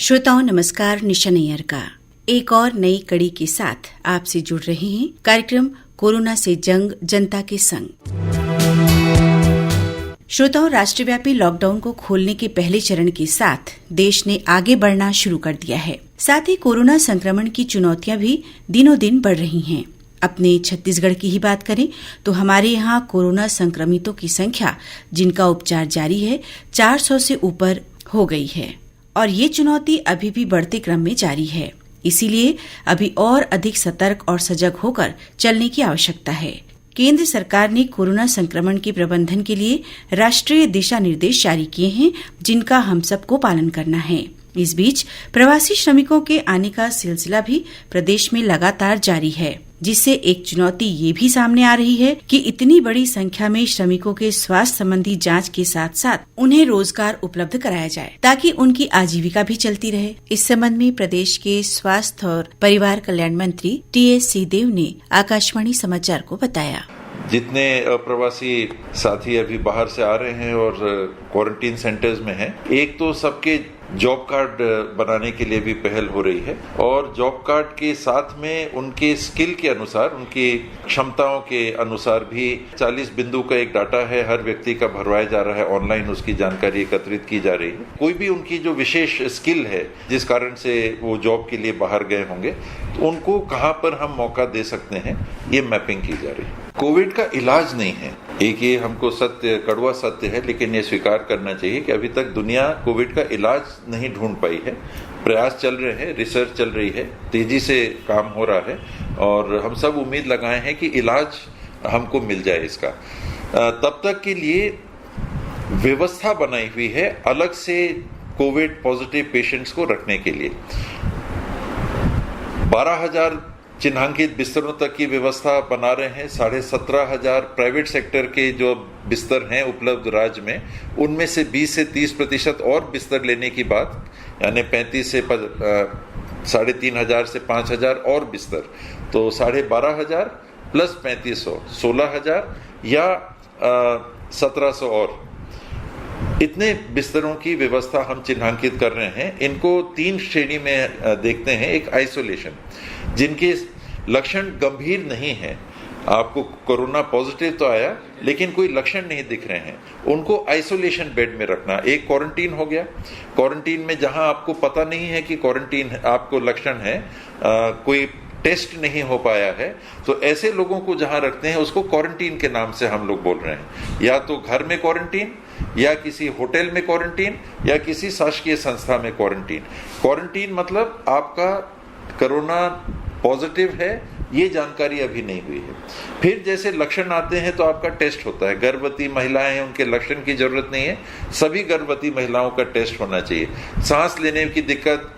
श्रोताओं नमस्कार। निशा नैयर का एक और नई कड़ी के साथ आपसे जुड़ रहे हैं कार्यक्रम कोरोना से जंग जनता के संग। श्रोताओं, राष्ट्रव्यापी लॉकडाउन को खोलने के पहले चरण के साथ देश ने आगे बढ़ना शुरू कर दिया है। साथ ही कोरोना संक्रमण की चुनौतियां भी दिनों दिन बढ़ रही हैं। अपने छत्तीसगढ़ की ही बात करें तो हमारे यहाँ कोरोना संक्रमितों की संख्या जिनका उपचार जारी है 400 से ऊपर हो गई है और ये चुनौती अभी भी बढ़ते क्रम में जारी है। इसीलिए अभी और अधिक सतर्क और सजग होकर चलने की आवश्यकता है। केंद्र सरकार ने कोरोना संक्रमण के प्रबंधन के लिए राष्ट्रीय दिशा निर्देश जारी किए हैं, जिनका हम सबको पालन करना है। इस बीच प्रवासी श्रमिकों के आने का सिलसिला भी प्रदेश में लगातार जारी है, जिससे एक चुनौती ये भी सामने आ रही है कि इतनी बड़ी संख्या में श्रमिकों के स्वास्थ्य संबंधी जांच के साथ साथ उन्हें रोजगार उपलब्ध कराया जाए ताकि उनकी आजीविका भी चलती रहे। इस संबंध में प्रदेश के स्वास्थ्य और परिवार कल्याण मंत्री टी.एस. सिंहदेव ने आकाशवाणी समाचार को बताया। जितने प्रवासी साथी अभी बाहर से आ रहे हैं और क्वारंटीन सेंटर्स में हैं, एक तो सबके जॉब कार्ड बनाने के लिए भी पहल हो रही है और जॉब कार्ड के साथ में उनके स्किल के अनुसार, उनकी क्षमताओं के अनुसार भी 40 बिंदु का एक डाटा है, हर व्यक्ति का भरवाया जा रहा है। ऑनलाइन उसकी जानकारी एकत्रित की जा रही है। कोई भी उनकी जो विशेष स्किल है जिस कारण से वो जॉब के लिए बाहर गए होंगे, तो उनको कहाँ पर हम मौका दे सकते हैं, ये मैपिंग की जा रही है। कोविड का इलाज नहीं है, एक ये हमको सत्य, कड़वा सत्य है, लेकिन ये स्वीकार करना चाहिए कि अभी तक दुनिया कोविड का इलाज नहीं ढूंढ पाई है। प्रयास चल रहे हैं, रिसर्च चल रही है, तेजी से काम हो रहा है और हम सब उम्मीद लगाए हैं कि इलाज हमको मिल जाए इसका। तब तक के लिए व्यवस्था बनाई हुई है अलग से कोविड पॉजिटिव पेशेंट्स को रखने के लिए। 12,000 चिन्हांकित बिस्तरों तक की व्यवस्था बना रहे हैं। 17,500 प्राइवेट सेक्टर के जो बिस्तर हैं उपलब्ध राज्य में, उनमें से 20 से 30% और बिस्तर लेने की बात, यानी 35 से 3,500 से 5,000 और बिस्तर, तो 12,500 प्लस 3,500, 16,000 या 1,700 और इतने बिस्तरों की व्यवस्था हम चिन्हांकित कर रहे हैं। इनको 3 श्रेणी में देखते हैं। एक आइसोलेशन, जिनके लक्षण गंभीर नहीं है, आपको कोरोना पॉजिटिव तो आया लेकिन कोई लक्षण नहीं दिख रहे हैं, उनको आइसोलेशन बेड में रखना। एक क्वारंटीन हो गया, क्वारंटीन में जहां आपको पता नहीं है कि क्वारंटीन आपको लक्षण है, कोई टेस्ट नहीं हो पाया है, तो ऐसे लोगों को जहां रखते हैं उसको क्वारंटीन के नाम से हम लोग बोल रहे हैं। या तो घर में क्वारंटीन, या किसी होटल में क्वारंटीन, या किसी शासकीय संस्था में क्वारंटीन। क्वारंटीन मतलब आपका कोरोना पॉजिटिव है, ये जानकारी अभी नहीं हुई है। फिर जैसे लक्षण आते हैं तो आपका टेस्ट होता है। गर्भवती महिलाएं हैं, उनके लक्षण की जरूरत नहीं है, सभी गर्भवती महिलाओं का टेस्ट होना चाहिए। सांस लेने की दिक्कत,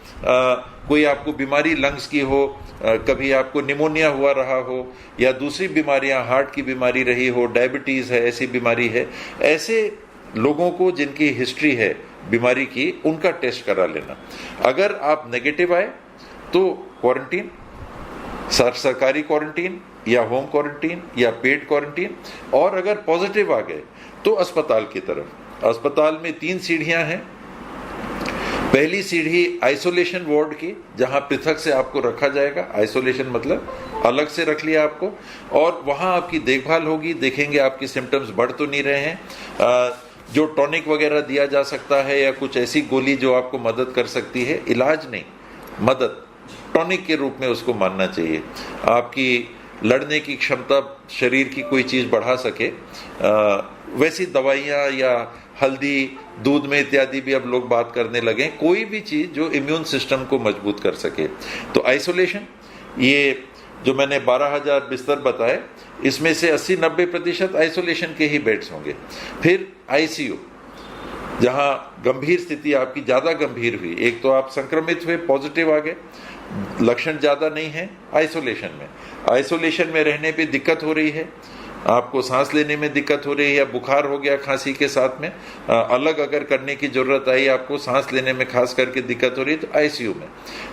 कोई आपको बीमारी लंग्स की हो, कभी आपको निमोनिया हुआ रहा हो, या दूसरी बीमारियां, हार्ट की बीमारी रही हो, डायबिटीज है, ऐसी बीमारी है, ऐसे लोगों को जिनकी हिस्ट्री है बीमारी की, उनका टेस्ट करा लेना। अगर आप नेगेटिव आए तो क्वारंटीन, सरकारी क्वारंटीन या होम क्वारंटीन या पेड क्वारंटीन, और अगर पॉजिटिव आ गए तो अस्पताल की तरफ। अस्पताल में 3 सीढ़ियां हैं। पहली सीढ़ी आइसोलेशन वार्ड की, जहां पृथक से आपको रखा जाएगा। आइसोलेशन मतलब अलग से रख लिया आपको, और वहां आपकी देखभाल होगी, देखेंगे आपकी सिम्टम्स बढ़ तो नहीं रहे हैं, जो टॉनिक वगैरह दिया जा सकता है या कुछ ऐसी गोली जो आपको मदद कर सकती है, इलाज नहीं, मदद, टॉनिक के रूप में उसको मानना चाहिए। आपकी लड़ने की क्षमता, शरीर की कोई चीज बढ़ा सके, वैसी दवाइयाँ या हल्दी, दूध में इत्यादि भी अब लोग बात करने लगे, कोई भी चीज जो इम्यून सिस्टम को मजबूत कर सके। तो आइसोलेशन, ये जो मैंने 12,000 बिस्तर बताए, इसमें से 80-90% आइसोलेशन के ही बेड्स होंगे। फिर आईसीयू, जहां गंभीर स्थिति आपकी ज्यादा गंभीर हुई, एक तो आप संक्रमित हुए, पॉजिटिव आ गए, लक्षण ज्यादा नहीं है, आइसोलेशन में रहने पे दिक्कत हो रही है, आपको सांस लेने में दिक्कत हो रही है, या बुखार हो गया खांसी के साथ में, अलग अगर करने की जरूरत आई, आपको सांस लेने में खास करके दिक्कत हो रही है, तो आईसीयू में,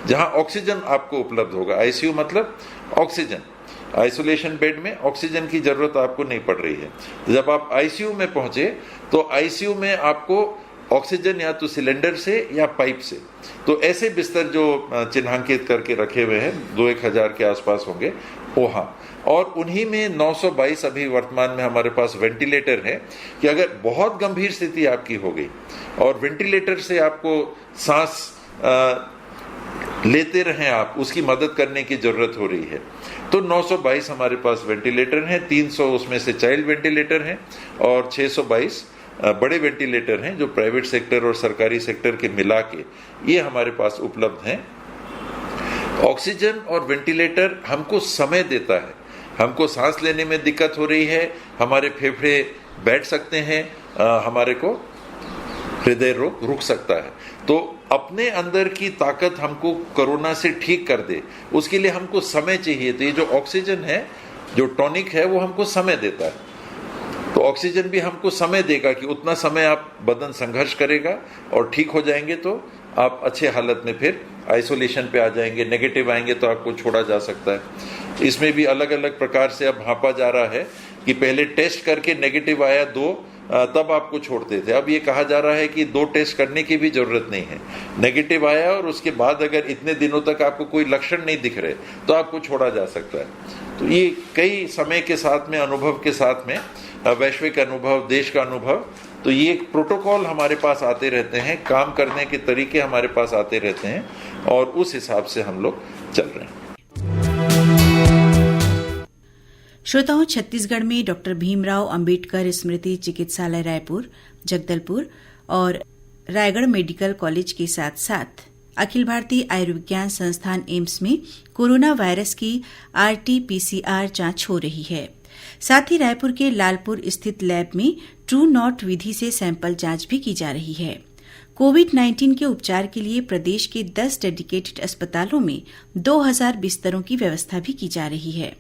जहां ऑक्सीजन आपको उपलब्ध होगा। आईसीयू मतलब ऑक्सीजन, आइसोलेशन बेड में ऑक्सीजन की जरूरत आपको नहीं पड़ रही है। जब आप आईसीयू में पहुंचे तो आईसीयू में आपको ऑक्सीजन या तो सिलेंडर से या पाइप से। तो ऐसे बिस्तर जो चिन्हांकित करके रखे हुए हैं 2-1000 के आसपास होंगे वहाँ, और उन्हीं में 922 अभी वर्तमान में हमारे पास वेंटिलेटर है कि अगर बहुत गंभीर स्थिति आपकी हो गई और वेंटिलेटर से आपको सांस लेते रहें आप, उसकी मदद करने की जरूरत हो रही है, तो 922 हमारे पास वेंटिलेटर हैं। 300 उसमें से चाइल्ड वेंटिलेटर हैं और 622 बड़े वेंटिलेटर हैं जो प्राइवेट सेक्टर और सरकारी सेक्टर के मिला के ये हमारे पास उपलब्ध हैं। ऑक्सीजन और वेंटिलेटर हमको समय देता है। हमको सांस लेने में दिक्कत हो रही है, हमारे फेफड़े बैठ सकते हैं, हमारे को हृदय रोग रुक सकता है। तो अपने अंदर की ताकत हमको कोरोना से ठीक कर दे, उसके लिए हमको समय चाहिए। तो ये जो ऑक्सीजन है, जो टॉनिक है, वो हमको समय देता है। तो ऑक्सीजन भी हमको समय देगा कि उतना समय आप बदन संघर्ष करेगा और ठीक हो जाएंगे तो आप अच्छे हालत में फिर आइसोलेशन पे आ जाएंगे। नेगेटिव आएंगे तो आपको छोड़ा जा सकता है। इसमें भी अलग अलग प्रकार से अब भांपा जा रहा है कि पहले टेस्ट करके नेगेटिव आया 2, तब आपको छोड़ते थे। अब ये कहा जा रहा है कि 2 टेस्ट करने की भी जरूरत नहीं है। नेगेटिव आया और उसके बाद अगर इतने दिनों तक आपको कोई लक्षण नहीं दिख रहे तो आपको छोड़ा जा सकता है। तो ये कई समय के साथ में, अनुभव के साथ में, वैश्विक अनुभव, देश का अनुभव, तो ये एक प्रोटोकॉल हमारे पास आते रहते हैं, काम करने के तरीके हमारे पास आते रहते हैं और उस हिसाब से हम लोग चल रहे हैं। श्रोताओं, छत्तीसगढ़ में डॉक्टर भीमराव अंबेडकर स्मृति चिकित्सालय रायपुर, जगदलपुर और रायगढ़ मेडिकल कॉलेज के साथ साथ अखिल भारतीय आयुर्विज्ञान संस्थान एम्स में कोरोना वायरस की RT-PCR जांच हो रही है। साथ ही रायपुर के लालपुर स्थित लैब में ट्रू नॉट विधि से सैंपल जांच भी की जा रही है। कोविड-19 के उपचार के लिए प्रदेश के 10 डेडिकेटेड अस्पतालों में 2000 बिस्तरों की व्यवस्था भी की जा रही है।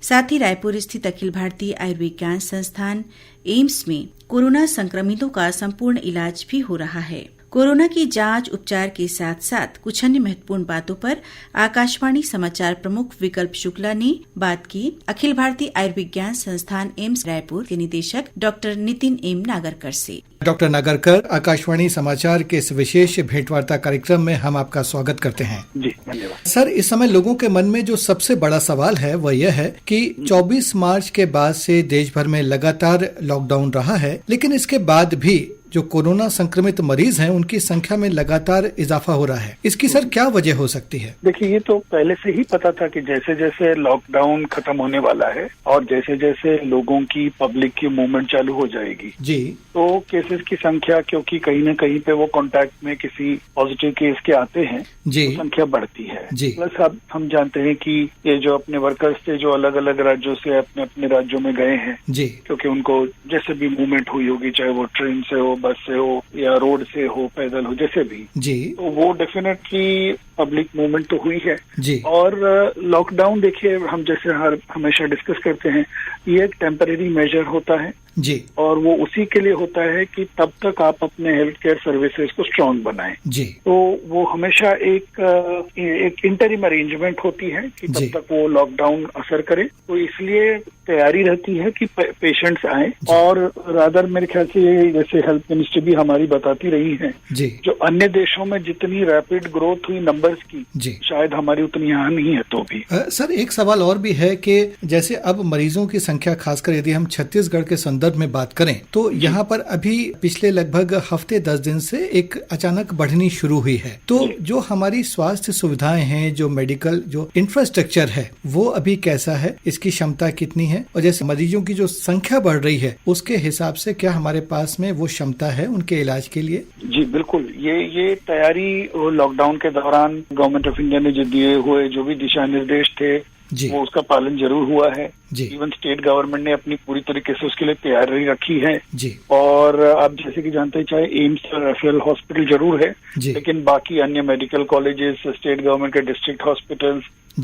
साथ ही रायपुर स्थित अखिल भारतीय आयुर्विज्ञान संस्थान एम्स में कोरोना संक्रमितों का संपूर्ण इलाज भी हो रहा है। कोरोना की जांच उपचार के साथ साथ कुछ अन्य महत्वपूर्ण बातों पर आकाशवाणी समाचार प्रमुख विकल्प शुक्ला ने बात की अखिल भारतीय आयुर्विज्ञान संस्थान एम्स रायपुर के निदेशक डॉक्टर नितिन एम नागरकर से। डॉक्टर नागरकर, आकाशवाणी समाचार के इस विशेष भेंटवार्ता कार्यक्रम में हम आपका स्वागत करते हैं। जी, धन्यवाद। सर, इस समय लोगों के मन में जो सबसे बड़ा सवाल है वह यह है कि 24 मार्च के बाद से देश भर में लगातार लॉकडाउन रहा है, लेकिन इसके बाद भी जो कोरोना संक्रमित मरीज हैं उनकी संख्या में लगातार इजाफा हो रहा है। इसकी सर क्या वजह हो सकती है? देखिए, ये तो पहले से ही पता था कि जैसे जैसे लॉकडाउन खत्म होने वाला है और जैसे जैसे लोगों की, पब्लिक की मूवमेंट चालू हो जाएगी जी, तो केसेस की संख्या, क्योंकि कहीं न कहीं पे वो कांटेक्ट में किसी पॉजिटिव केस के आते हैं जी, तो संख्या बढ़ती है जी। प्लस अब हम जानते हैं कि ये जो अपने वर्कर्स थे जो अलग अलग राज्यों से अपने अपने राज्यों में गए हैं जी, क्योंकि उनको जैसे भी मूवमेंट हुई होगी, चाहे वो ट्रेन से हो, बस से हो या रोड से हो, पैदल हो, जैसे भी जी, तो वो डेफिनेटली पब्लिक मूवमेंट तो हुई है जी। और लॉकडाउन, देखिए, हम जैसे हमेशा डिस्कस करते हैं, ये एक टेम्परेरी मेजर होता है जी, और वो उसी के लिए होता है कि तब तक आप अपने हेल्थ केयर सर्विसेज को स्ट्रांग बनाएं। जी, तो वो हमेशा एक इंटरिम अरेंजमेंट होती है कि जी। तब तक वो लॉकडाउन असर करे, तो इसलिए तैयारी रहती है कि पेशेंट्स आए। और रादर मेरे ख्याल से जैसे हेल्थ मिनिस्ट्री भी हमारी बताती रही है, जी, जो अन्य देशों में जितनी रैपिड ग्रोथ हुई नंबर्स की, जी, शायद हमारी उतनी यहाँ नहीं है। तो भी सर, एक सवाल और भी है कि जैसे अब मरीजों की संख्या, खासकर यदि हम छत्तीसगढ़ के संदर्भ में बात करें, तो यहाँ पर अभी पिछले लगभग हफ्ते 10 दिन से एक अचानक बढ़नी शुरू हुई है। तो जो हमारी स्वास्थ्य सुविधाएं हैं, जो मेडिकल जो इंफ्रास्ट्रक्चर है, वो अभी कैसा है, इसकी क्षमता कितनी है, और जैसे मरीजों की जो संख्या बढ़ रही है उसके हिसाब से क्या हमारे पास में वो क्षमता है उनके इलाज के लिए? जी बिल्कुल, ये तैयारी लॉकडाउन के दौरान गवर्नमेंट ऑफ इंडिया ने जो दिए हुए जो भी दिशा निर्देश थे वो उसका पालन जरूर हुआ है। इवन स्टेट गवर्नमेंट ने अपनी पूरी तरीके से उसके लिए तैयारी रखी है जी। और आप जैसे कि जानते हैं, चाहे एम्स और रेफरल हॉस्पिटल जरूर है, लेकिन बाकी अन्य मेडिकल कॉलेजेस, स्टेट गवर्नमेंट के डिस्ट्रिक्ट हॉस्पिटल्स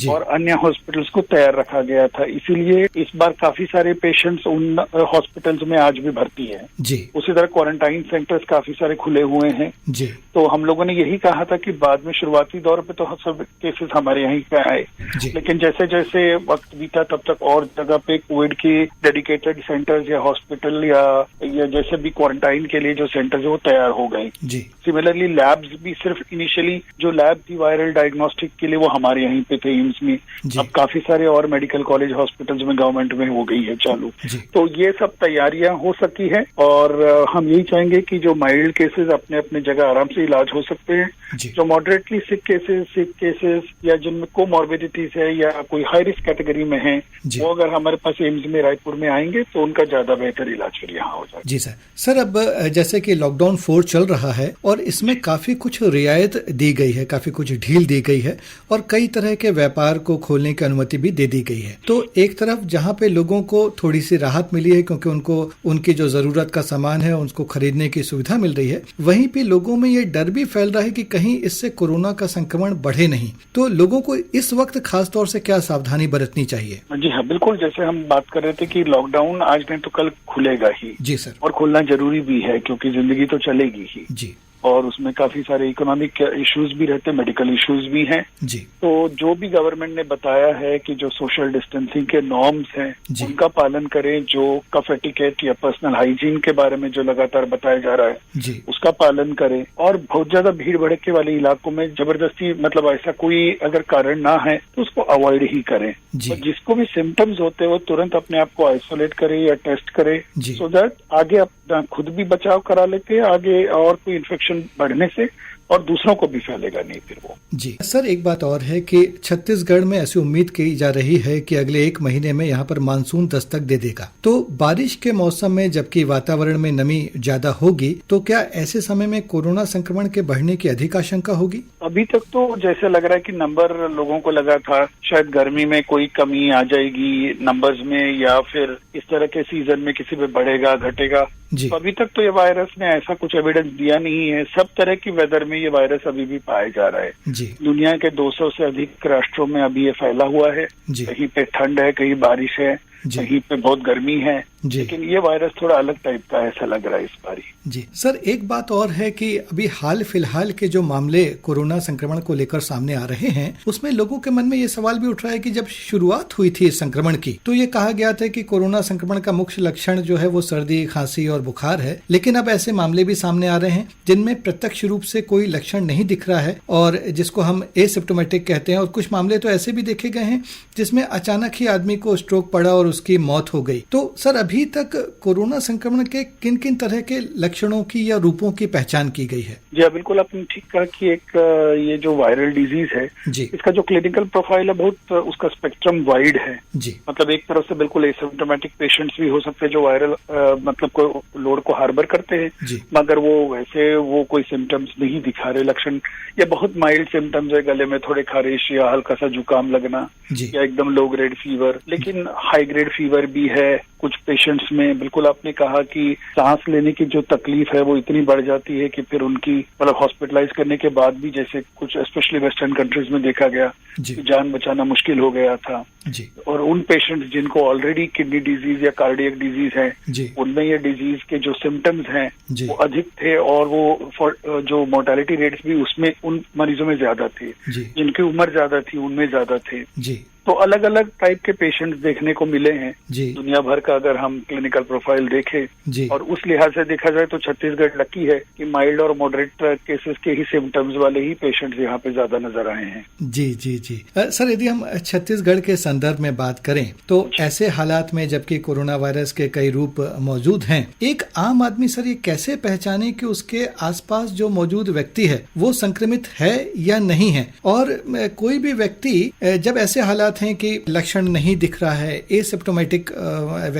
और अन्य हॉस्पिटल्स को तैयार रखा गया था। इसीलिए इस बार काफी सारे पेशेंट्स उन हॉस्पिटल्स में आज भी भर्ती है जी। उसी तरह क्वारंटाइन सेंटर्स काफी सारे खुले हुए हैं जी। तो हम लोगों ने यही कहा था कि बाद में शुरुआती दौर पे तो सब केसेस हमारे यहीं पे आए, लेकिन जैसे जैसे वक्त बीता तब तक और जगह पे कोविड की डेडिकेटेड सेंटर्स या हॉस्पिटल या जैसे भी क्वारंटाइन के लिए जो सेंटर्स है वो तैयार हो गए जी। सिमिलरली लैब्स भी सिर्फ इनिशियली जो लैब थी वायरल डायग्नोस्टिक के लिए वो हमारे यहीं पे थे एम्स में, अब काफी सारे और मेडिकल कॉलेज हॉस्पिटल्स में गवर्नमेंट में हो गई है चालू। तो ये सब तैयारियां हो सकी है और हम यही चाहेंगे कि जो माइल्ड केसेस अपने अपने जगह आराम से इलाज हो सकते हैं, जो मॉडरेटली सिक केसेस या जिनमें कोमॉर्बिडिटीज है या कोई हाई रिस्क कैटेगरी में है वो अगर हमारे पास एम्स में रायपुर में आएंगे तो उनका ज्यादा बेहतर इलाज फिर यहाँ हो जाएगा। जी सर, अब जैसे कि लॉकडाउन 4 चल रहा है और इसमें काफी कुछ रियायत दी गई है, काफी कुछ ढील दी गई है और कई तरह के व्यापार को खोलने की अनुमति भी दे दी गई है। तो एक तरफ जहाँ पे लोगों को थोड़ी सी राहत मिली है क्योंकि उनको उनकी जो जरूरत का सामान है उसको खरीदने की सुविधा मिल रही है, वहीं पे लोगों में ये डर भी फैल रहा है कि कहीं इससे कोरोना का संक्रमण बढ़े नहीं। तो लोगों को इस वक्त खास तौर से क्या सावधानी बरतनी चाहिए? जी हाँ, बिल्कुल, जैसे हम बात कर रहे थे कि लॉकडाउन आज नहीं तो कल खुलेगा ही जी सर, और खुलना जरूरी भी है क्योंकि जिंदगी तो चलेगी ही जी। और उसमें काफी सारे इकोनॉमिक इश्यूज भी रहते हैं, मेडिकल इश्यूज भी हैं जी। तो जो भी गवर्नमेंट ने बताया है कि जो सोशल डिस्टेंसिंग के नॉर्म्स हैं उनका पालन करें, जो कफ एटिकेट या पर्सनल हाइजीन के बारे में जो लगातार बताया जा रहा है जी, उसका पालन करें। और बहुत ज्यादा भीड़ भड़के वाले इलाकों में जबरदस्ती मतलब ऐसा कोई अगर कारण ना है तो उसको अवॉइड ही करें। और जिसको भी सिम्टम्स होते हैं वो तुरंत अपने आप को आइसोलेट करे या टेस्ट करे, सो दैट आगे अपना खुद भी बचाव करा लेते हैं आगे और कोई इन्फेक्शन बढ़ने से और दूसरों को भी फैलेगा नहीं फिर वो जी। सर, एक बात और है कि छत्तीसगढ़ में ऐसी उम्मीद की जा रही है कि अगले 1 महीने में यहाँ पर मानसून दस्तक दे देगा। तो बारिश के मौसम में जबकि वातावरण में नमी ज्यादा होगी तो क्या ऐसे समय में कोरोना संक्रमण के बढ़ने की अधिक आशंका होगी? अभी तक तो जैसे लग रहा है कि नंबर लोगों को लगा था शायद गर्मी में कोई कमी आ जाएगी नंबर्स में या फिर इस तरह के सीजन में किसी में बढ़ेगा घटेगा, तो अभी तक तो ये वायरस ने ऐसा कुछ एविडेंस दिया नहीं है। सब तरह की वेदर में ये वायरस अभी भी पाया जा रहा है जी। दुनिया के 200 से अधिक राष्ट्रों में अभी ये फैला हुआ है, कहीं पे ठंड है, कहीं बारिश है, कहीं पे बहुत गर्मी है, लेकिन ये वायरस थोड़ा अलग टाइप का ऐसा लग रहा है इस बारी जी। सर, एक बात और है कि अभी हाल फिलहाल के जो मामले कोरोना संक्रमण को लेकर सामने आ रहे हैं उसमें लोगों के मन में ये सवाल भी उठ रहा है कि जब शुरुआत हुई थी इस संक्रमण की तो ये कहा गया था कि कोरोना संक्रमण का मुख्य लक्षण जो है वो सर्दी, खांसी और बुखार है, लेकिन अब ऐसे मामले भी सामने आ रहे हैं जिनमें प्रत्यक्ष रूप से कोई लक्षण नहीं दिख रहा है और जिसको हम एसिम्प्टोमेटिक कहते हैं, और कुछ मामले तो ऐसे भी देखे गए हैं जिसमें अचानक ही आदमी को स्ट्रोक पड़ा और उसकी मौत हो गई। तो सर, अभी तक कोरोना संक्रमण के किन किन तरह के लक्षणों की या रूपों की पहचान की गई है? जी बिल्कुल, आपने ठीक कहा कि एक ये जो वायरल डिजीज है जी, इसका जो क्लिनिकल प्रोफाइल है बहुत उसका स्पेक्ट्रम वाइड है जी। मतलब एक तरफ से बिल्कुल एसिम्प्टोमेटिक पेशेंट्स भी हो सकते हैं जो वायरल मतलब को लोड को हार्बर करते हैं मगर वो वैसे वो कोई सिम्टम्स नहीं दिखा रहे लक्षण, या बहुत माइल्ड सिम्टम्स है, गले में थोड़े खारिश या हल्का सा जुकाम लगना या एकदम लो ग्रेड फीवर, लेकिन हाई ग्रेड फीवर भी है कुछ पेशेंट्स में। बिल्कुल आपने कहा कि सांस लेने की जो तकलीफ है वो इतनी बढ़ जाती है कि फिर उनकी मतलब हॉस्पिटलाइज करने के बाद भी जैसे कुछ स्पेशली वेस्टर्न कंट्रीज में देखा गया कि जान बचाना मुश्किल हो गया था जी। और उन पेशेंट्स जिनको ऑलरेडी किडनी डिजीज या कार्डियक डिजीज है उनमें ये डिजीज के जो सिम्टम्स हैं वो अधिक थे और वो जो मोर्टेलिटी रेट्स भी उसमें उन मरीजों में ज्यादा थे, जिनकी उम्र ज्यादा थी उनमें ज्यादा थे जी। तो अलग अलग टाइप के पेशेंट्स देखने को मिले हैं दुनिया भर का अगर हम क्लिनिकल प्रोफाइल देखें, और उस लिहाज से देखा जाए तो छत्तीसगढ़ लकी है कि माइल्ड और मॉडरेट केसेस के ही सिम्टम्स वाले ही पेशेंट्स यहाँ पे ज्यादा नजर आए हैं जी जी जी। सर, यदि हम छत्तीसगढ़ के संदर्भ में बात करें तो ऐसे हालात में जबकि कोरोना वायरस के कई रूप मौजूद हैं, एक आम आदमी सर ये कैसे पहचाने कि उसके आसपास जो मौजूद व्यक्ति है वो संक्रमित है या नहीं है? और कोई भी व्यक्ति जब ऐसे हालात हैं कि लक्षण नहीं दिख रहा है, एसिम्प्टोमेटिक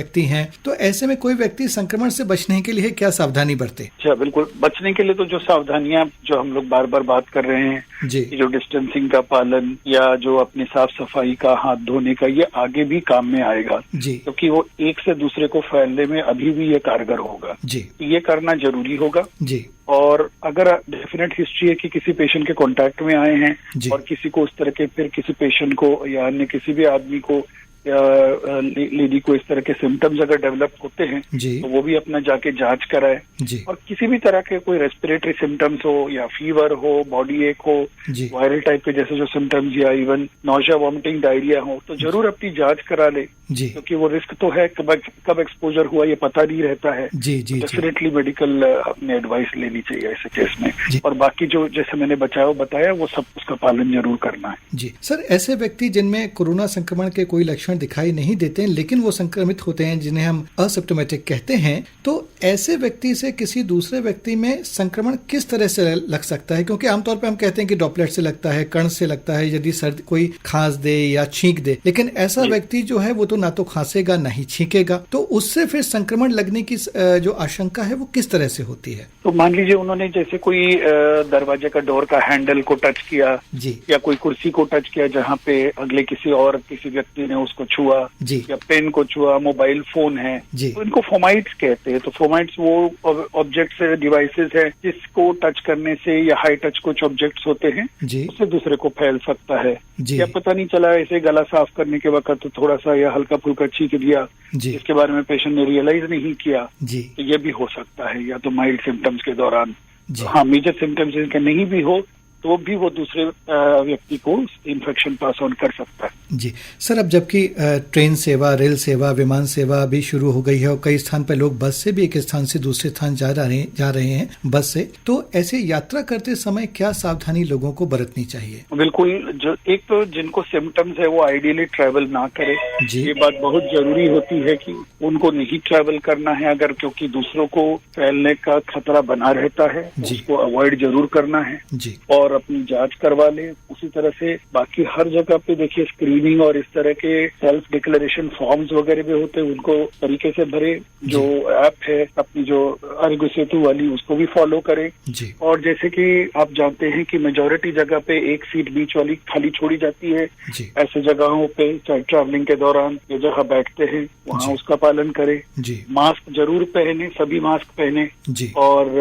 व्यक्ति हैं, तो ऐसे में कोई व्यक्ति संक्रमण से बचने के लिए क्या सावधानी बरते? अच्छा, बिल्कुल। बचने के लिए तो जो सावधानियां जो हम लोग बार बार बात कर रहे हैं जी, जो डिस्टेंसिंग का पालन या जो अपनी साफ सफाई का, हाथ धोने का, ये आगे भी काम में आएगा जी, क्योंकि वो एक से दूसरे को फैलने में अभी भी ये कारगर होगा जी, ये करना जरूरी होगा जी। और अगर डेफिनेट हिस्ट्री है कि किसी पेशेंट के कांटेक्ट में आए हैं जी, और किसी को उस तरह के, फिर किसी पेशेंट को या अन्य किसी भी आदमी को या लेडी को इस तरह के सिम्टम्स अगर डेवलप होते हैं जी, तो वो भी अपना जाके जांच कराए। जी, और किसी भी तरह के कोई रेस्पिरेटरी सिम्टम्स हो या फीवर हो, बॉडी एक हो, जी, वायरल टाइप के जैसे जो सिम्टम्स या इवन नौशिया, वॉमिटिंग, डायरिया हो, तो जरूर अपनी जांच करा ले जी, क्योंकि वो रिस्क तो है, कब एक्सपोजर हुआ ये पता नहीं रहता है। जी, जी, जी, डेफिनेटली मेडिकल अपने एडवाइस लेनी चाहिए ऐसे केस में। जी। और बाकी जो जैसे मैंने बताया वो सब उसका पालन जरूर करना है। जी सर, ऐसे व्यक्ति जिनमें कोरोना संक्रमण के कोई लक्षण दिखाई नहीं देते हैं लेकिन वो संक्रमित होते हैं, जिन्हें हम असिम्प्टोमेटिक कहते हैं, तो ऐसे व्यक्ति से किसी दूसरे व्यक्ति में संक्रमण किस तरह से लग सकता है? क्योंकि आमतौर पर हम कहते हैं कि ड्रॉपलेट से लगता है, कण से लगता है, यदि सर्दी कोई खांस दे या छींक दे, लेकिन ऐसा व्यक्ति जो है वो तो ना तो खांसेगा ना ही छींकेगा, तो उससे फिर संक्रमण लगने की जो आशंका है वो किस तरह से होती है? तो मान लीजिए उन्होंने जैसे कोई दरवाजे का डोर का हैंडल को टच किया जी, या कोई कुर्सी को टच किया जहाँ पे अगले किसी व्यक्ति ने उसको छुआ जी, या पेन को छुआ, मोबाइल फोन है, जी, तो इनको फोमाइट्स कहते हैं। तो फोमाइट्स वो ऑब्जेक्ट्स डिवाइसेस है जिसको टच करने से या हाई टच कुछ ऑब्जेक्ट्स होते हैं जी, उससे दूसरे को फैल सकता है। जी, या पता नहीं चला ऐसे गला साफ करने के वक्त थोड़ा सा या हल्का फुल्का छींक दिया, जी, इसके बारे में पेशेंट ने रियलाइज नहीं किया, जी, तो ये भी हो सकता है। या तो माइल्ड सिम्टम्स के दौरान, जी, हाँ, मेजर सिम्टम्स इनके नहीं भी हो तो भी वो दूसरे व्यक्ति को इन्फेक्शन पास ऑन कर सकता है। जी सर, अब जबकि ट्रेन सेवा, रेल सेवा, विमान सेवा भी शुरू हो गई है और कई स्थान पर लोग बस से भी एक स्थान से दूसरे स्थान जा रहे हैं बस से, तो ऐसे यात्रा करते समय क्या सावधानी लोगों को बरतनी चाहिए? बिल्कुल, जो एक तो जिनको सिम्टम्स है वो आइडियली ट्रैवल ना करे, जी, ये बात बहुत जरूरी होती है कि उनको नहीं ट्रैवल करना है अगर, क्योंकि दूसरों को फैलने का खतरा बना रहता है, जी, उसको अवॉइड जरूर करना है जी, और अपनी जांच करवा ले। उसी तरह से बाकी हर जगह पे देखिए स्क्रीनिंग और इस तरह के सेल्फ डिक्लेरेशन फॉर्म्स वगैरह भी होते हैं, उनको तरीके से भरे। जो ऐप है अपनी जो आरोग्य सेतु वाली उसको भी फॉलो करें। जी, और जैसे कि आप जानते हैं कि मेजॉरिटी जगह पे एक सीट बीच वाली खाली छोड़ी जाती है, जी, ऐसे जगहों पे चाहे ट्रैवलिंग के दौरान जो जगह बैठते हैं वहाँ उसका पालन करें। जी, मास्क जरूर पहने, सभी मास्क पहने जी, और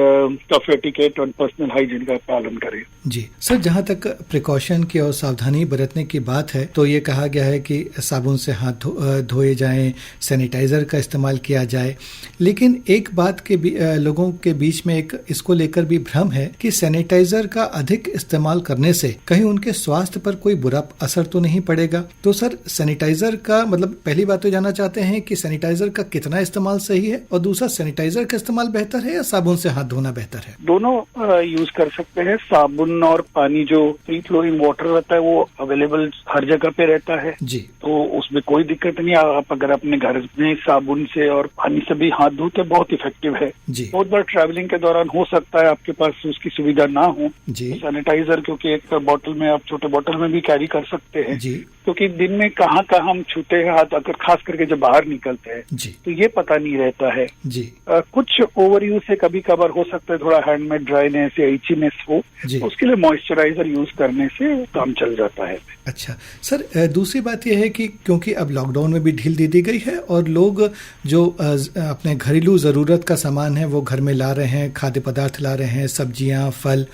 कफ एटिकेट और पर्सनल हाइजीन का पालन करें। जी सर, जहाँ तक प्रिकॉशन की और सावधानी बरतने की बात है तो ये कहा गया है कि साबुन से हाथ धोए जाएं, सैनिटाइजर का इस्तेमाल किया जाए, लेकिन एक बात के लोगों के बीच में एक इसको लेकर भी भ्रम है कि सैनिटाइजर का अधिक इस्तेमाल करने से कहीं उनके स्वास्थ्य पर कोई बुरा असर तो नहीं पड़ेगा। तो सर, सैनिटाइजर का मतलब पहली बात तो जानना चाहते हैं कि सैनिटाइजर का कितना इस्तेमाल सही है, और दूसरा सैनिटाइजर का इस्तेमाल बेहतर है या साबुन से हाथ धोना बेहतर है? दोनों यूज कर सकते हैं। साबुन और पानी जो फ्री फ्लोइंग वाटर रहता है वो अवेलेबल हर जगह पे रहता है जी, तो उसमें कोई दिक्कत नहीं। आप अगर अपने घर में साबुन से और पानी से भी हाथ धोते बहुत इफेक्टिव है। जी, बहुत बार ट्रैवलिंग के दौरान हो सकता है आपके पास उसकी सुविधा ना हो, जी, तो सैनिटाइजर क्योंकि एक बोतल में आप छोटे बोतल में भी कैरी कर सकते हैं, जी, क्योंकि दिन में कहाँ हम छूते हैं हाथ, अगर खास करके जब बाहर निकलते हैं जी, तो ये पता नहीं रहता है। जी, कुछ ओवर यूज से कभी कभार हो सकता है थोड़ा हैंड में ड्राइनेस या इचीनेस हो, जी, तो उसके लिए मॉइस्चराइजर यूज करने से काम चल जाता है। अच्छा सर, दूसरी बात यह है कि क्योंकि अब लॉकडाउन में भी ढील दे दी गई है और लोग जो अपने घरेलू जरूरत का सामान है वो घर में ला रहे हैं, खाद्य पदार्थ ला रहे हैं, सब्जियां, फल,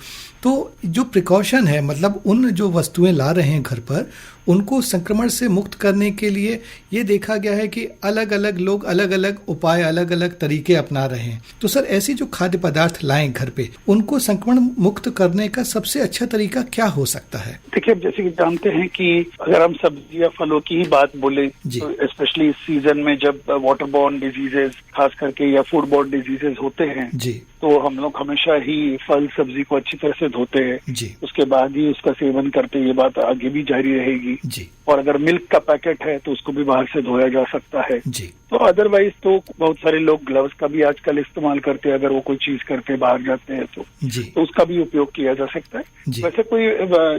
तो जो प्रिकॉशन है, मतलब उन जो वस्तुएं ला रहे हैं घर पर, उनको संक्रमण से मुक्त करने के लिए ये देखा गया है कि अलग अलग लोग अलग अलग उपाय, अलग अलग तरीके अपना रहे हैं। तो सर, ऐसी जो खाद्य पदार्थ लाएं घर पे, उनको संक्रमण मुक्त करने का सबसे अच्छा तरीका क्या हो सकता है? देखिए, जैसे कि जानते हैं कि अगर हम सब्जी या फलों की ही बात बोले तो स्पेशली इस सीजन में जब वाटर बॉर्न डिजीजेज खास करके या फूड बॉर्न डिजीजेज होते हैं जी, तो तो हम लोग हमेशा ही फल सब्जी को अच्छी तरह से धोते हैं जी। उसके बाद ही उसका सेवन करते हैं। ये बात आगे भी जारी रहेगी जी। और अगर मिल्क का पैकेट है तो उसको भी बाहर से धोया जा सकता है जी। तो अदरवाइज तो बहुत सारे लोग ग्लव्स का भी आजकल इस्तेमाल करते हैं, अगर वो कोई चीज करके बाहर जाते हैं तो उसका भी उपयोग किया जा सकता है। वैसे कोई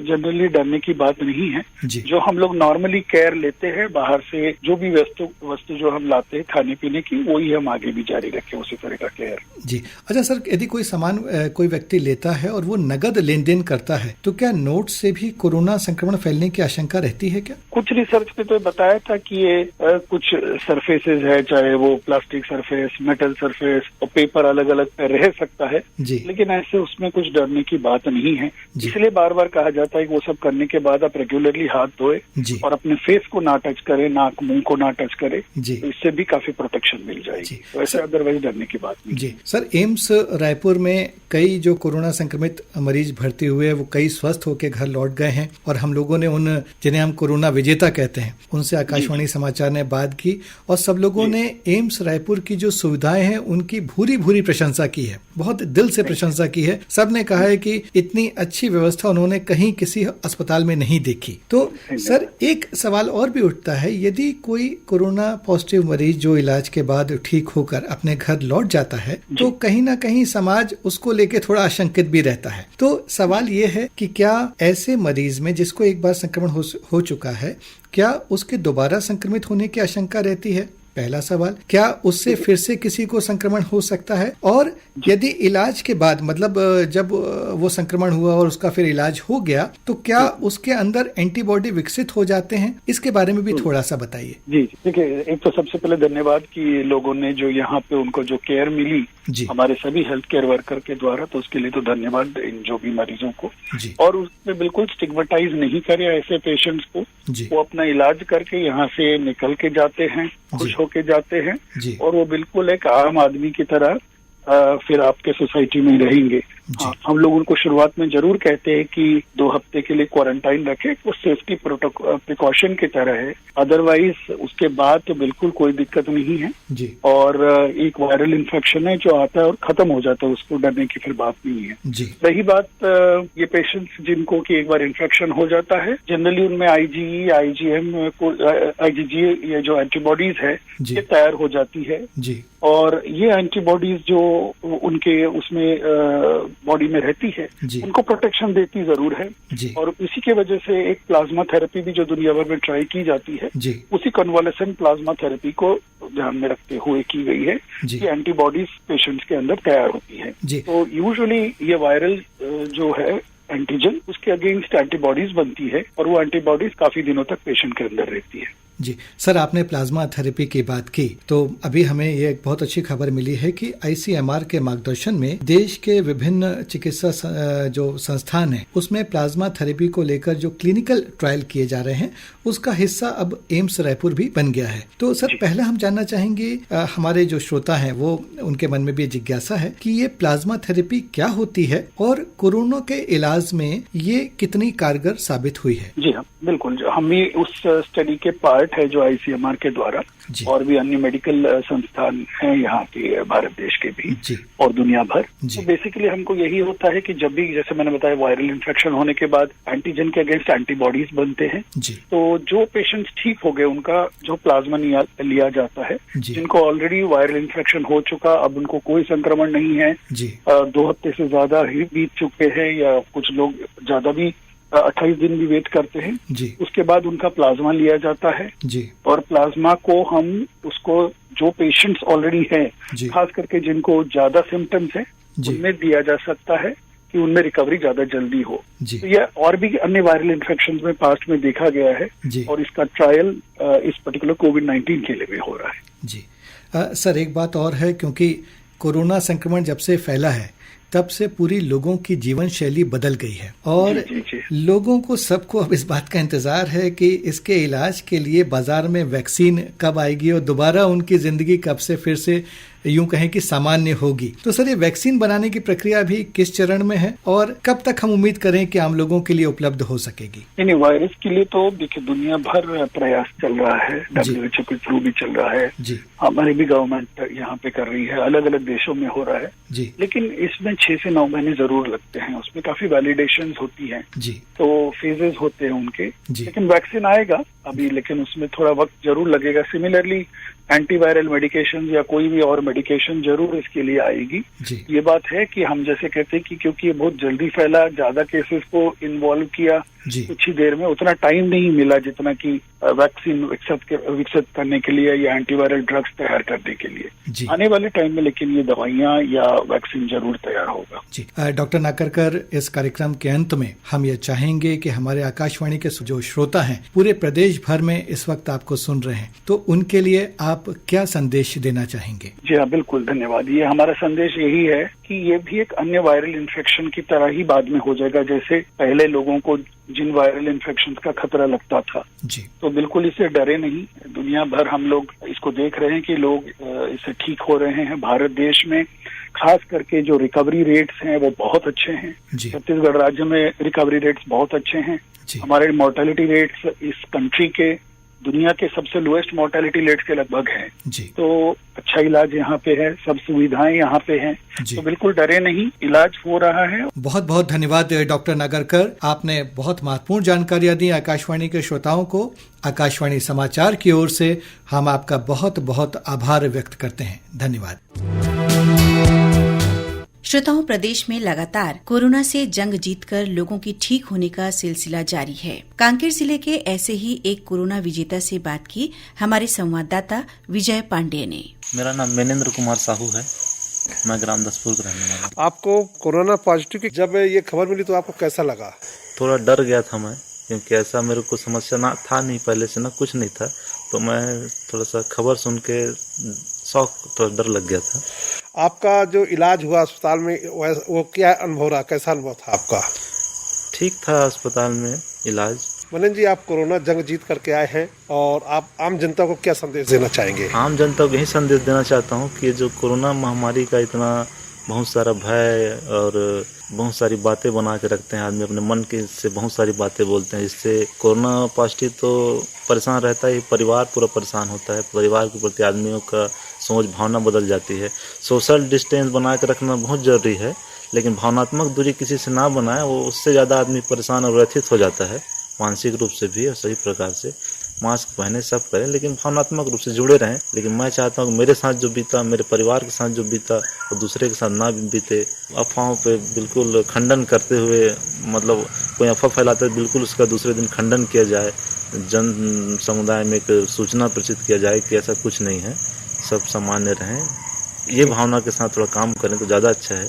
जनरली डरने की बात नहीं है। जो हम लोग नॉर्मली केयर लेते हैं बाहर से, जो भी वस्तु जो हम लाते हैं खाने पीने की, वही हम आगे भी जारी रखें उसी तरह का केयर। जी। अच्छा सर, यदि कोई सामान कोई व्यक्ति लेता है और वो नगद लेन देन करता है तो क्या नोट से भी कोरोना संक्रमण फैलने की आशंका रहती है क्या? कुछ रिसर्च में तो बताया था कि ये कुछ सरफेसेस है, चाहे वो प्लास्टिक सरफेस, मेटल सरफेस और पेपर अलग अलग रह सकता है, लेकिन ऐसे उसमें कुछ डरने की बात नहीं है। इसलिए बार बार कहा जाता है कि वो सब करने के बाद आप रेगुलरली हाथ धोए और अपने फेस को ना टच करे, नाक मुंह को ना टच करे, तो इससे भी काफी प्रोटेक्शन मिल जाएगी। तो ऐसे अदरवाइज डरने की बात नहीं। जी सर, एम्स रायपुर में कई जो कोरोना संक्रमित मरीज भर्ती हुए वो कई स्वस्थ होकर घर लौट गए हैं और हम लोगों ने उन जिन्हें हम कोरोना विजेता कहते हैं उनसे आकाशवाणी समाचार ने बात की और सब लोगों ने एम्स रायपुर की जो सुविधाएं हैं उनकी भूरी भूरी प्रशंसा की है, बहुत दिल से प्रशंसा की है। सब ने कहा है कि इतनी अच्छी व्यवस्था उन्होंने कहीं किसी अस्पताल में नहीं देखी। तो सर एक सवाल और भी उठता है, यदि कोई कोरोना पॉजिटिव मरीज जो इलाज के बाद ठीक होकर अपने घर लौट जाता है तो कहीं ना कहीं समाज उसको लेके थोड़ा आशंकित भी रहता है। तो सवाल ये है कि क्या ऐसे मरीज में जिसको एक बार संक्रमण हो चुका है, क्या उसके दोबारा संक्रमित होने की आशंका रहती है? पहला सवाल, क्या उससे फिर से किसी को संक्रमण हो सकता है? और यदि इलाज के बाद, मतलब जब वो संक्रमण हुआ और उसका फिर इलाज हो गया, तो क्या उसके अंदर एंटीबॉडी विकसित हो जाते हैं? इसके बारे में भी थोड़ा सा बताइए। जी देखिए, एक तो सबसे पहले धन्यवाद कि लोगों ने जो यहाँ पे उनको जो केयर मिली हमारे सभी हेल्थ केयर वर्कर के द्वारा, तो उसके लिए तो धन्यवाद इन जो भी मरीजों को। और उसमें बिल्कुल स्टिग्मेटाइज नहीं करे ऐसे पेशेंट्स को, वो अपना इलाज करके यहाँ से निकल के जाते हैं, खुश होके जाते हैं और वो बिल्कुल एक आम आदमी की तरह फिर आपके सोसाइटी में रहेंगे। हाँ, हम लोग उनको शुरुआत में जरूर कहते हैं कि 2 हफ्ते के लिए क्वारंटाइन रखें, वो सेफ्टी प्रिकॉशन की तरह है, अदरवाइज उसके बाद तो बिल्कुल कोई दिक्कत नहीं है। और एक वायरल इन्फेक्शन है जो आता है और खत्म हो जाता है, उसको डरने की फिर बात नहीं है। रही बात ये पेशेंट्स जिनको कि एक बार इन्फेक्शन हो जाता है, जनरली उनमें IgE, IgM, IgG ये जो एंटीबॉडीज है ये तैयार हो जाती है और ये एंटीबॉडीज जो उनके उसमें बॉडी में रहती है उनको प्रोटेक्शन देती जरूर है। और इसी के वजह से एक प्लाज्मा थेरेपी भी जो दुनिया भर में ट्राई की जाती है, उसी कन्वालेसेंट प्लाज्मा थेरेपी को ध्यान में रखते हुए की गई है कि एंटीबॉडीज पेशेंट्स के अंदर तैयार होती है। तो यूजुअली ये वायरल जो है एंटीजन, उसके अगेंस्ट एंटीबॉडीज बनती है और वो एंटीबॉडीज काफी दिनों तक पेशेंट के अंदर रहती है। जी सर, आपने प्लाज्मा थेरेपी की बात की तो अभी हमें ये एक बहुत अच्छी खबर मिली है कि ICMR के मार्गदर्शन में देश के विभिन्न चिकित्सा जो संस्थान है उसमें प्लाज्मा थेरेपी को लेकर जो क्लिनिकल ट्रायल किए जा रहे हैं उसका हिस्सा अब एम्स रायपुर भी बन गया है। तो सर पहले हम जानना चाहेंगे, हमारे जो श्रोता हैं वो उनके मन में भी जिज्ञासा है कि ये प्लाज्मा थेरेपी क्या होती है और कोरोना के इलाज में ये कितनी कारगर साबित हुई है? जी हाँ, बिल्कुल। हम भी उस स्टडी के पार्ट है जो ICMR के द्वारा और भी अन्य मेडिकल संस्थान हैं यहाँ के भारत देश के भी और दुनिया भर। तो बेसिकली हमको यही होता है कि जब भी, जैसे मैंने बताया, वायरल इन्फेक्शन होने के बाद एंटीजन के अगेंस्ट एंटीबॉडीज बनते हैं। तो जो पेशेंट्स ठीक हो गए उनका जो प्लाज्मा लिया जाता है, जिनको ऑलरेडी वायरल इन्फेक्शन हो चुका, अब उनको कोई संक्रमण नहीं है, 2 हफ्ते से ज्यादा ही बीत चुके हैं या कुछ लोग ज्यादा भी 28 दिन भी वेट करते हैं, उसके बाद उनका प्लाज्मा लिया जाता है और प्लाज्मा को हम उसको जो पेशेंट्स ऑलरेडी हैं, खास करके जिनको ज्यादा सिम्टम्स हैं, उनमें दिया जा सकता है कि उनमें रिकवरी ज्यादा जल्दी हो। तो यह और भी अन्य वायरल इन्फेक्शन में पास्ट में देखा गया है और इसका ट्रायल इस पर्टिकुलर कोविड-19 के लिए भी हो रहा है। सर एक बात और है, क्योंकि कोरोना संक्रमण जब से फैला है तब से पूरी लोगों की जीवन शैली बदल गई है और लोगों को सबको अब इस बात का इंतजार है कि इसके इलाज के लिए बाजार में वैक्सीन कब आएगी और दोबारा उनकी जिंदगी कब से फिर से यूं कहें कि सामान्य होगी। तो सर, ये वैक्सीन बनाने की प्रक्रिया भी किस चरण में है और कब तक हम उम्मीद करें कि आम लोगों के लिए उपलब्ध हो सकेगी? नहीं, वायरस के लिए तो देखिए दुनिया भर प्रयास चल रहा है, WHO के थ्रू भी चल रहा है जी, हमारी भी गवर्नमेंट यहाँ पे कर रही है, अलग अलग देशों में हो रहा है जी। लेकिन इसमें 6 से 9 महीने जरूर लगते हैं, उसमें काफी वैलिडेशन होती है जी, तो फेजेस होते हैं उनके, लेकिन वैक्सीन आएगा अभी, लेकिन उसमें थोड़ा वक्त जरूर लगेगा। सिमिलरली एंटीवायरल मेडिकेशन या कोई भी और मेडिकेशन जरूर इसके लिए आएगी। ये बात है कि हम जैसे कहते हैं कि क्योंकि ये बहुत जल्दी फैला, ज्यादा केसेस को इन्वॉल्व किया कुछ ही देर में, उतना टाइम नहीं मिला जितना कि वैक्सीन विकसित करने के लिए या एंटीवायरल ड्रग्स तैयार करने के लिए आने वाले टाइम में, लेकिन ये दवाइयां या वैक्सीन जरूर तैयार होगा जी। डॉक्टर नागरकर, इस कार्यक्रम के अंत में हम ये चाहेंगे कि हमारे आकाशवाणी के जो श्रोता हैं पूरे प्रदेश भर में इस वक्त आपको सुन रहे हैं, तो उनके लिए आप क्या संदेश देना चाहेंगे? जी हाँ, बिल्कुल, धन्यवाद। ये हमारा संदेश यही है कि ये भी एक अन्य वायरल इन्फेक्शन की तरह ही बाद में हो जाएगा, जैसे पहले लोगों को जिन वायरल इन्फेक्शन का खतरा लगता था जी। तो बिल्कुल इससे डरे नहीं। दुनिया भर हम लोग इसको देख रहे हैं कि लोग इससे ठीक हो रहे हैं। भारत देश में खास करके जो रिकवरी रेट्स हैं वो बहुत अच्छे हैं। छत्तीसगढ़ राज्य में रिकवरी रेट्स बहुत अच्छे हैं। हमारे मोर्टेलिटी रेट्स इस कंट्री के दुनिया के सबसे लोएस्ट मोर्टेलिटी रेट्स के लगभग हैं जी। तो अच्छा इलाज यहाँ पे है, सब सुविधाएं यहाँ पे हैं, तो बिल्कुल डरे नहीं, इलाज हो रहा है। बहुत बहुत धन्यवाद डॉक्टर नागरकर, आपने बहुत महत्वपूर्ण जानकारियां दी आकाशवाणी के श्रोताओं को। आकाशवाणी समाचार की ओर से हम आपका बहुत बहुत आभार व्यक्त करते हैं। धन्यवाद। श्रोताओं, प्रदेश में लगातार कोरोना से जंग जीतकर लोगों की ठीक होने का सिलसिला जारी है। कांकेर जिले के ऐसे ही एक कोरोना विजेता से बात की हमारे संवाददाता विजय पांडे ने। मेरा नाम मेनेंद्र कुमार साहू है, मैं ग्राम दसपुर का रहने वाला हूं। आपको कोरोना पॉजिटिव की जब ये खबर मिली तो आपको कैसा लगा? थोड़ा डर गया था मैं, क्योंकि ऐसा मेरे को समस्या ना था, नहीं पहले से ना कुछ नहीं था, तो मैं थोड़ा सा खबर सुन के शौक, थोड़ा डर लग गया था। आपका जो इलाज हुआ अस्पताल में वो क्या अनुभव रहा, कैसा अनुभव था आपका? ठीक था अस्पताल में इलाज। मनन जी, आप कोरोना जंग जीत करके आए हैं और आप आम जनता को क्या संदेश देना चाहेंगे? आम जनता को यही संदेश देना चाहता हूँ कि जो कोरोना महामारी का इतना बहुत सारा भय और बहुत सारी बातें बना के रखते हैं, आदमी अपने मन के से बहुत सारी बातें बोलते हैं, जिससे कोरोना पॉजिटिव तो परेशान रहता है, परिवार पूरा परेशान होता है, परिवार के प्रति आदमियों का सोच भावना बदल जाती है। सोशल डिस्टेंस बना के रखना बहुत जरूरी है, लेकिन भावनात्मक दूरी किसी से ना बनाए, वो उससे ज़्यादा आदमी परेशान और व्यथित हो जाता है, मानसिक रूप से भी और सही प्रकार से। मास्क पहने, सब करें, लेकिन भावनात्मक रूप से जुड़े रहें। लेकिन मैं चाहता हूँ कि मेरे साथ जो बीता, मेरे परिवार के साथ जो बीता, वो दूसरे के साथ ना बीते। अफवाहों पे बिल्कुल खंडन करते हुए, मतलब कोई अफवाह फैलाता है, बिल्कुल उसका दूसरे दिन खंडन किया जाए, जन समुदाय में एक सूचना प्रचित किया जाए कि ऐसा कुछ नहीं है, सब सामान्य रहें। ये भावना के साथ थोड़ा काम करें तो ज़्यादा अच्छा है।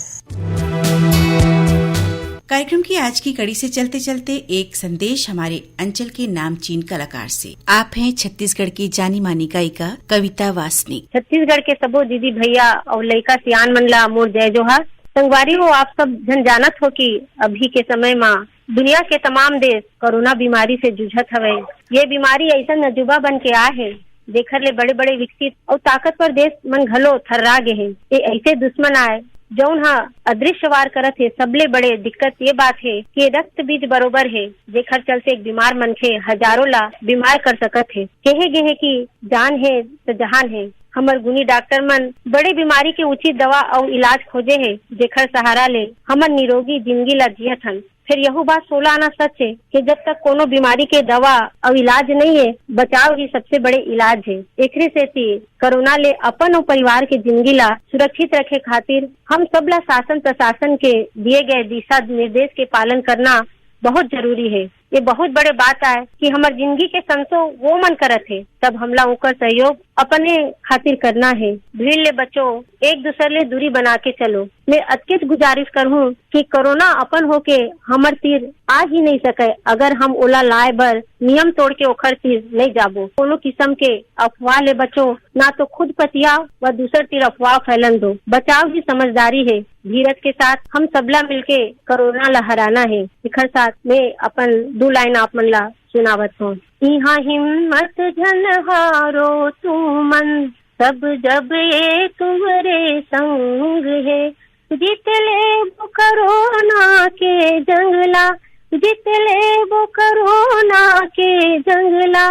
कार्यक्रम की आज की कड़ी से चलते चलते एक संदेश हमारे अंचल के नामचीन कलाकार से। आप हैं छत्तीसगढ़ की जानी मानी गायिका कविता वासनिक। छत्तीसगढ़ के सबो दीदी भैया और लइका सियान मन ला मोर जय जोहार। संगवारी हो, आप सब जन जानत हो कि अभी के समय में दुनिया के तमाम देश कोरोना बीमारी से जूझत हवे। ये बीमारी ऐसा नजूबा बन के आए है, देखर ले बड़े बड़े विकसित और ताकतवर देश मन घलो थर्रा गे है। ये ऐसे दुश्मन आए जौन हा अदृश्य वार करत है। सबले बड़े दिक्कत ये बात है कि रक्त बीज बरोबर है, जेखर चलते एक बीमार मनखे हजारों ला बीमार कर सकत है। कहे गे है कि जान है तो जहान है। हमर गुनी डॉक्टर मन बड़े बीमारी के उचित दवा और इलाज खोजे है, जेखर सहारा ले हमर निरोगी जिंदगी ला जियत हन। फिर यह बात 16 आना सच है कि जब तक कोनो बीमारी के दवा और इलाज नहीं है, बचाव ही सबसे बड़े इलाज है। एकरे से कोरोना ले अपन और परिवार के जिंदगी ला सुरक्षित रखे खातिर हम सब ला शासन प्रशासन के दिए गए दिशा निर्देश के पालन करना बहुत जरूरी है। ये बहुत बड़े बात है कि हमार जिंदगी के संसो वो मन करत है, तब हमला ओकर सहयोग अपने खातिर करना है। भीड़ ले बचो, एक दूसरे ले दूरी बना के चलो। मैं अतकेत गुजारिश करूँ कि कोरोना अपन होके हमर तीर आ ही नहीं सके अगर हम ओला लाए बर नियम तोड़ के ओखर तीर नहीं जाबो। कोनो किस्म के अफवाह ले बचो, ना तो खुद पतियाओ व दूसर तीर अफवाह फैलन दो। बचाव ही समझदारी है। धीरज के साथ हम सबला मिलके कोरोना ला हराना है। इखर साथ में अपन 2 लाइन आप मन ला सुनावत हो। इहाँ हिम्मत झन हारो तू मन, सब जब ये तुम्हारे संग है, जीत ले वो कोरोना के जंगला, जीत ले वो कोरोना के जंगला,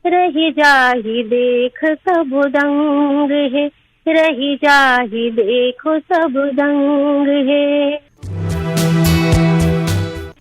रही जाही देख सब दंग है, रही जाही देखो सब दंग है।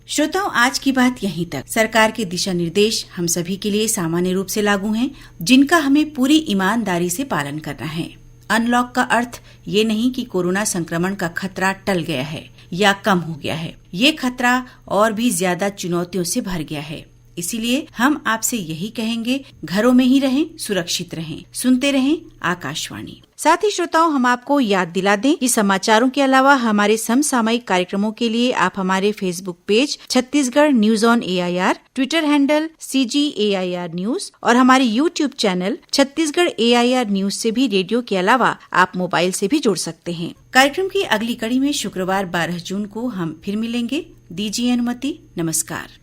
श्रोताओं, आज की बात यहीं तक। सरकार के दिशा निर्देश हम सभी के लिए सामान्य रूप से लागू हैं, जिनका हमें पूरी ईमानदारी से पालन करना है। अनलॉक का अर्थ ये नहीं कि कोरोना संक्रमण का खतरा टल गया है या कम हो गया है। ये खतरा और भी ज्यादा चुनौतियों से भर गया है। इसीलिए हम आपसे यही कहेंगे, घरों में ही रहें, सुरक्षित रहें, सुनते रहें आकाशवाणी। साथ ही श्रोताओं, हम आपको याद दिला दें कि समाचारों के अलावा हमारे समसामयिक कार्यक्रमों के लिए आप हमारे Facebook page Chhattisgarh news on AIR, Twitter handle CGAIR news और हमारे YouTube channel Chhattisgarh AIR news से भी रेडियो के अलावा आप मोबाइल से भी जुड़ सकते हैं। कार्यक्रम की अगली कड़ी में शुक्रवार 12 जून को हम फिर मिलेंगे। दीजिए अनुमति। नमस्कार।